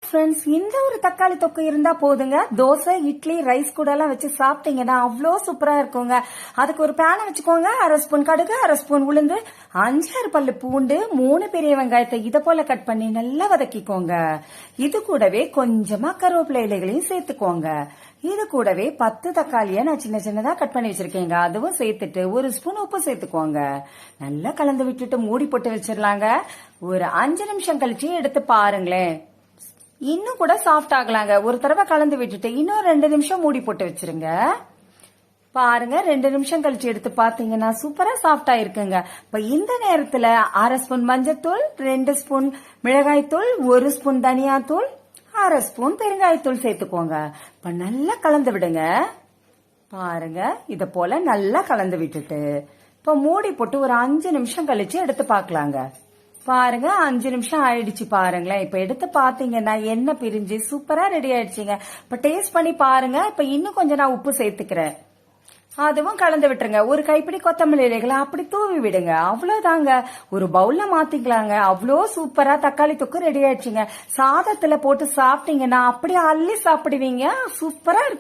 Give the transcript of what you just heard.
Friends, இந்த ஒரு தக்காளி தொக்கு இருந்தா போதுங்க. தோசை, இட்லி, ரைஸ் கூட எல்லாம் வச்சு சாப்பிட்டீங்கன்னா அவ்வளோ சூப்பரா இருக்குங்க. அதுக்கு ஒரு பேனை வச்சுக்கோங்க. 1/2 ஸ்பூன் கடுகு, 1/2 ஸ்பூன் உளுந்து, 5-6 பல்லு பூண்டு, 3 பெரிய வெங்காயத்தை இதை போல கட் பண்ணி நல்லா வதக்கிக்கோங்க. இது கூடவே கொஞ்சமா கருவேப்பிலை இலைகளையும் சேர்த்துக்கோங்க. இது கூடவே 10 தக்காளியை நான் சின்ன சின்னதா கட் பண்ணி வச்சிருக்கேங்க. அதுவும் சேர்த்துட்டு 1 ஸ்பூன் உப்பு சேர்த்துக்கோங்க. நல்லா கலந்து விட்டுட்டு மூடி போட்டு வச்சிடலாங்க. ஒரு 5 நிமிஷம் கழிச்சு எடுத்து பாருங்களேன். இன்னும் கூட சாஃப்ட் ஆகலாங்க. ஒரு தடவை கலந்து விட்டுட்டு இன்னும் 2 நிமிஷம் மூடி போட்டு வச்சிருங்க. பாருங்க, 2 நிமிஷம் கழிச்சு எடுத்து பாத்தீங்கன்னா சூப்பரா சாஃப்டா இருக்குங்க. இப்ப இந்த நேரத்துல 1/2 ஸ்பூன் மஞ்சத்தூள், 2 ஸ்பூன் மிளகாய் தூள், 1 ஸ்பூன் தனியாத்தூள், 1/2 ஸ்பூன் பெருங்காயத்தூள் சேர்த்துக்கோங்க. இப்ப நல்லா கலந்து விடுங்க. பாருங்க, இத போல நல்லா கலந்து விட்டுட்டு இப்ப மூடி போட்டு ஒரு 5 நிமிஷம் கழிச்சு எடுத்து பாக்கலாங்க. பாருங்க, 5 நிமிஷம் ஆயிடுச்சு. பாருங்களேன், இப்ப எடுத்து பாத்தீங்கன்னா எண்ணெய் பிரிஞ்சு சூப்பரா ரெடி ஆயிடுச்சுங்க. இப்ப டேஸ்ட் பண்ணி பாருங்க. இப்ப இன்னும் கொஞ்சம் நான் உப்பு சேர்த்துக்கிறேன். அதுவும் கலந்து விட்டுருங்க. ஒரு கைப்பிடி கொத்தமல்லி இலைகளை அப்படி தூவி விடுங்க. அவ்வளவுதாங்க. ஒரு பவுல்ல மாத்திக்கலாங்க. அவ்வளோ சூப்பரா தக்காளி தொக்கு ரெடி ஆயிடுச்சுங்க. சாதத்துல போட்டு சாப்பிட்டீங்கன்னா அப்படியே அள்ளி சாப்பிடுவீங்க. சூப்பரா இருக்கும்.